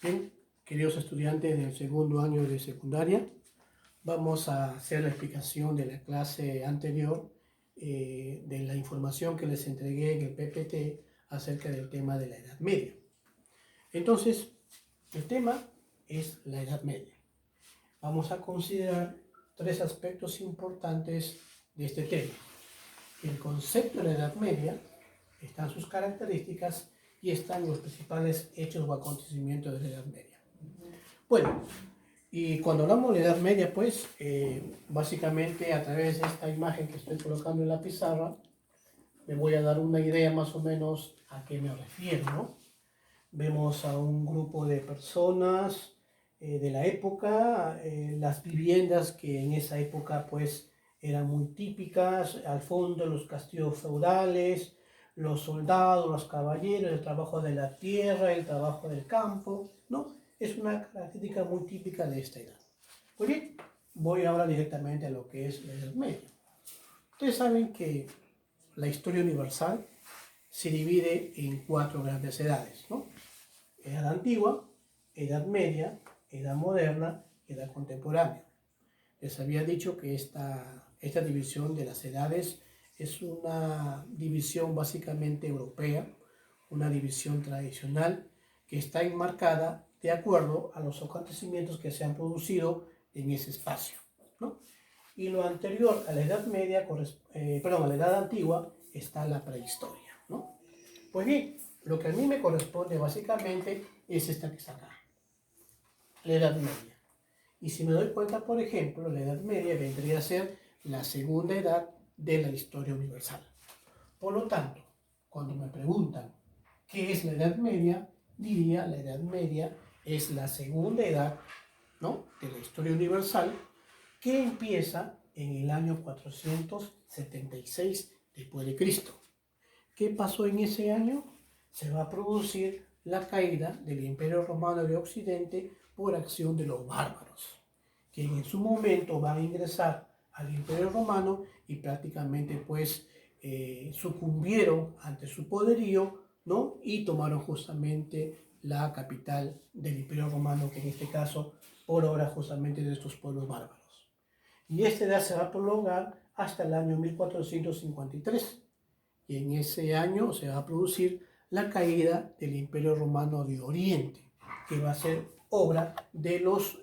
Bien, queridos estudiantes del segundo año de secundaria, vamos a hacer la explicación de la clase anterior de la información que les entregué en el PPT acerca del tema de la Edad Media. Entonces, el tema es la Edad Media. Vamos a considerar tres aspectos importantes de este tema. El concepto de la Edad Media, están sus características y están los principales hechos o acontecimientos de la Edad Media. Bueno, y cuando hablamos de Edad Media, pues, básicamente a través de esta imagen que estoy colocando en la pizarra, me voy a dar una idea más o menos a qué me refiero, ¿no? Vemos a un grupo de personas de la época, las viviendas que en esa época, pues, eran muy típicas, al fondo los castillos feudales, los soldados, los caballeros, el trabajo de la tierra, el trabajo del campo, ¿no? Es una característica muy típica de esta edad. Muy bien, voy ahora directamente a lo que es la Edad Media. Ustedes saben que la historia universal se divide en cuatro grandes edades, ¿no? Edad antigua, Edad Media, Edad moderna, Edad contemporánea. Les había dicho que esta división de las edades es una división básicamente europea, una división tradicional que está enmarcada de acuerdo a los acontecimientos que se han producido en ese espacio, ¿no? Y lo anterior a la Edad Media, a la Edad Antigua, está la prehistoria, ¿no? Pues bien, lo que a mí me corresponde básicamente es esta que está acá, la Edad Media. Y si me doy cuenta, por ejemplo, la Edad Media vendría a ser la segunda edad de la historia universal. Por lo tanto, cuando me preguntan qué es la Edad Media, diría la Edad Media es la segunda edad, ¿no?, de la historia universal que empieza en el año 476 después de Cristo. ¿Qué pasó en ese año? Se va a producir la caída del Imperio Romano de Occidente por acción de los bárbaros, que en su momento van a ingresar al Imperio Romano y prácticamente pues sucumbieron ante su poderío, ¿no? Y tomaron justamente la capital del Imperio Romano, que en este caso por obra justamente de estos pueblos bárbaros. Y esta edad se va a prolongar hasta el año 1453. Y en ese año se va a producir la caída del Imperio Romano de Oriente, que va a ser obra de los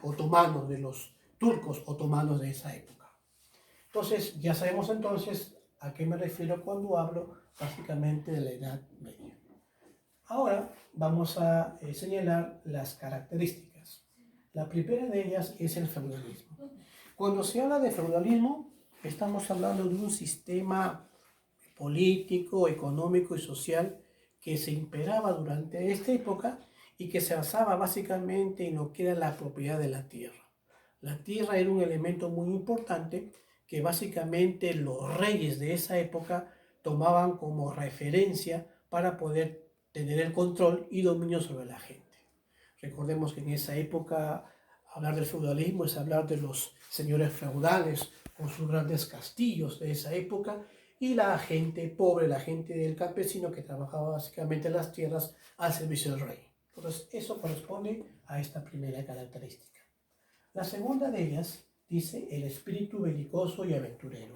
otomanos, de los turcos otomanos de esa época. Entonces, ya sabemos entonces a qué me refiero cuando hablo básicamente de la Edad Media. Ahora vamos a señalar las características. La primera de ellas es el feudalismo. Cuando se habla de feudalismo, estamos hablando de un sistema político, económico y social que se imperaba durante esta época y que se basaba básicamente en lo que era la propiedad de la tierra. La tierra era un elemento muy importante que básicamente los reyes de esa época tomaban como referencia para poder tener el control y dominio sobre la gente. Recordemos que en esa época hablar del feudalismo es hablar de los señores feudales con sus grandes castillos de esa época y la gente pobre, la gente del campesino que trabajaba básicamente en las tierras al servicio del rey. Entonces, eso corresponde a esta primera característica. La segunda de ellas dice el espíritu belicoso y aventurero.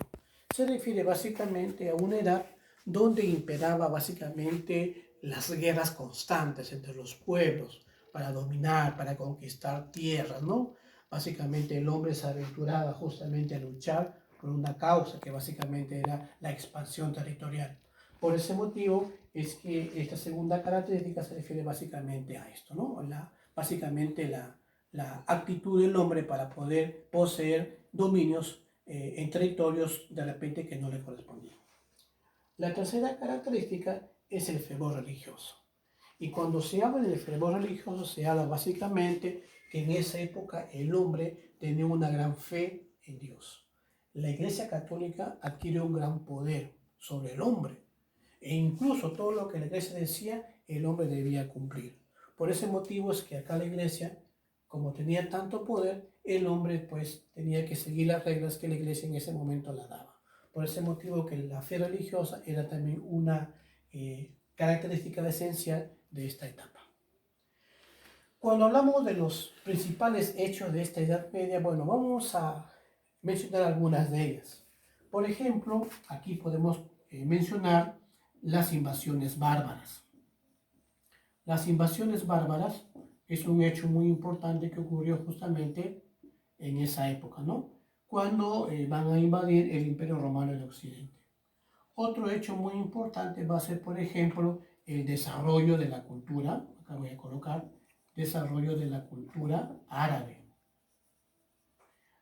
Se refiere básicamente a una edad donde imperaba básicamente las guerras constantes entre los pueblos para dominar, para conquistar tierras, ¿no? Básicamente el hombre se aventuraba justamente a luchar por una causa que básicamente era la expansión territorial. Por ese motivo es que esta segunda característica se refiere básicamente a esto, ¿no? Básicamente la actitud del hombre para poder poseer dominios en territorios de repente que no le correspondían. La tercera característica es el fervor religioso. Y cuando se habla del fervor religioso se habla básicamente que en esa época el hombre tenía una gran fe en Dios. La Iglesia Católica adquiere un gran poder sobre el hombre e incluso todo lo que la Iglesia decía el hombre debía cumplir. Por ese motivo es que acá la Iglesia, como tenía tanto poder, el hombre pues tenía que seguir las reglas que la Iglesia en ese momento la daba. Por ese motivo que la fe religiosa era también una característica esencial de esta etapa. Cuando hablamos de los principales hechos de esta Edad Media, bueno, vamos a mencionar algunas de ellas. Por ejemplo, aquí podemos mencionar las invasiones bárbaras. Las invasiones bárbaras es un hecho muy importante que ocurrió justamente en esa época, ¿no? Cuando van a invadir el Imperio Romano de Occidente. Otro hecho muy importante va a ser, por ejemplo, el desarrollo de la cultura, acá voy a colocar, desarrollo de la cultura árabe.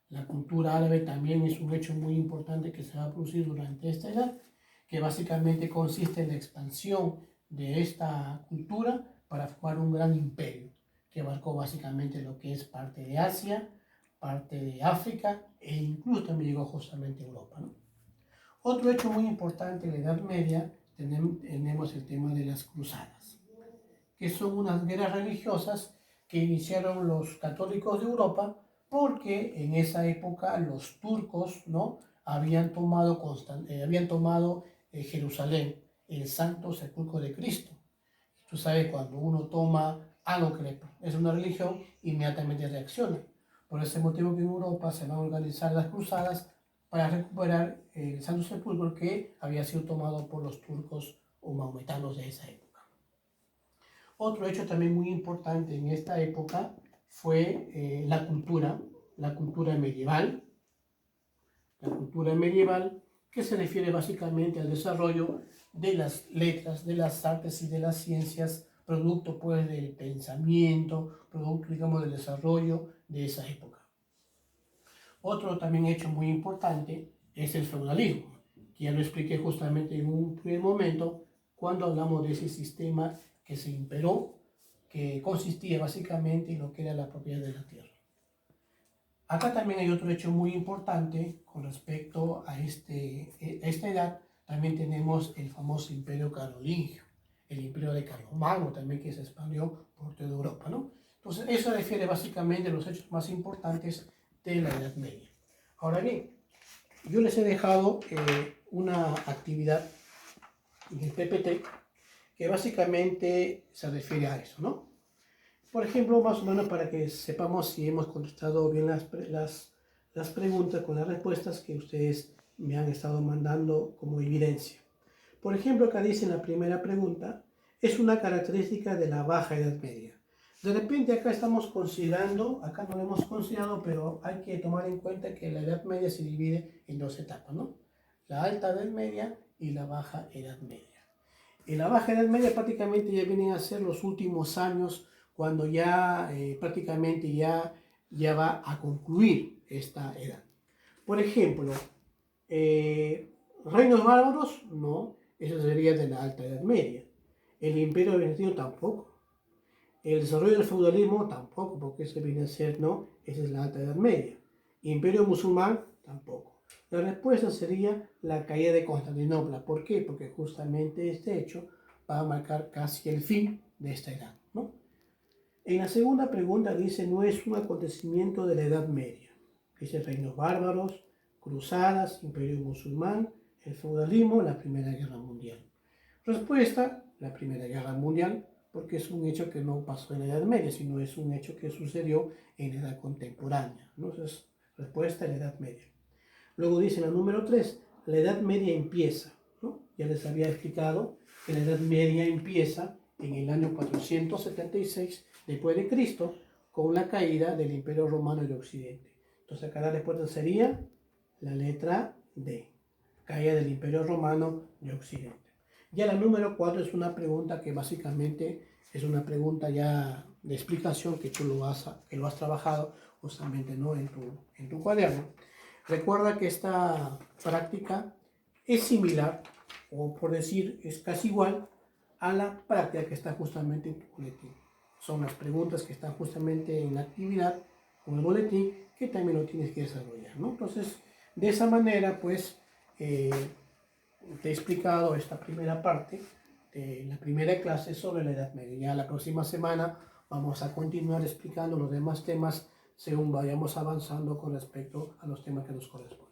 La cultura árabe también es un hecho muy importante que se va a producir durante esta edad, que básicamente consiste en la expansión de esta cultura para formar un gran imperio, que abarcó básicamente lo que es parte de Asia, parte de África e incluso también llegó justamente a Europa, ¿no? Otro hecho muy importante en la Edad Media tenemos el tema de las cruzadas, que son unas guerras religiosas que iniciaron los católicos de Europa porque en esa época los turcos, ¿no?, habían tomado Jerusalén, el santo sepulcro de Cristo. Tú sabes, cuando uno toma algo que es una religión, inmediatamente reacciona. Por ese motivo que en Europa se van a organizar las cruzadas para recuperar el santo sepulcro que había sido tomado por los turcos o maometanos de esa época. Otro hecho también muy importante en esta época fue la cultura medieval. La cultura medieval que se refiere básicamente al desarrollo de las letras, de las artes y de las ciencias, producto pues del pensamiento, producto digamos del desarrollo de esa época. Otro también hecho muy importante es el feudalismo, que ya lo expliqué justamente en un primer momento cuando hablamos de ese sistema que se imperó, que consistía básicamente en lo que era la propiedad de la tierra. Acá también hay otro hecho muy importante con respecto a esta edad. También tenemos el famoso imperio carolingio, el imperio de Carlomagno también, que se expandió por toda Europa, ¿no? Entonces eso refiere básicamente a los hechos más importantes de la Edad Media. Ahora bien, yo les he dejado una actividad en el PPT que básicamente se refiere a eso, ¿no? Por ejemplo, más o menos para que sepamos si hemos contestado bien las preguntas con las respuestas que ustedes me han estado mandando como evidencia. Por ejemplo, acá dice en la primera pregunta, es una característica de la Baja Edad Media. De repente acá estamos considerando, acá no lo hemos considerado, pero hay que tomar en cuenta que la Edad Media se divide en dos etapas, ¿no? La Alta Edad Media y la Baja Edad Media. En la Baja Edad Media prácticamente ya vienen a ser los últimos años cuando ya prácticamente ya va a concluir esta edad. Por ejemplo, reinos bárbaros, no, eso sería de la Alta Edad Media. El Imperio Bizantino tampoco. El desarrollo del feudalismo tampoco, porque ese viene a ser, no, esa es la Alta Edad Media. Imperio musulmán tampoco. La respuesta sería la caída de Constantinopla. ¿Por qué? Porque justamente este hecho va a marcar casi el fin de esta edad, ¿no? En la segunda pregunta dice, no es un acontecimiento de la Edad Media. Dice reinos bárbaros, cruzadas, imperio musulmán, el feudalismo, la Primera Guerra Mundial. Respuesta, la Primera Guerra Mundial, porque es un hecho que no pasó en la Edad Media, sino es un hecho que sucedió en la Edad Contemporánea. Entonces, respuesta, la Edad Media. Luego dice la número 3, la Edad Media empieza, ¿no? Ya les había explicado que la Edad Media empieza en el año 476 después de Cristo con la caída del Imperio Romano de Occidente. Entonces acá la respuesta sería la letra D, caída del Imperio Romano de Occidente. Ya la número 4 es una pregunta que básicamente es una pregunta ya de explicación que tú lo has trabajado justamente, ¿no?, en tu cuaderno. Recuerda que esta práctica es similar, o por decir, es casi igual a la práctica que está justamente en tu boletín. Son las preguntas que están justamente en la actividad con el boletín que también lo tienes que desarrollar, ¿no? Entonces, de esa manera, pues, te he explicado esta primera parte de la primera clase sobre la Edad Media. Ya la próxima semana vamos a continuar explicando los demás temas según vayamos avanzando con respecto a los temas que nos corresponden.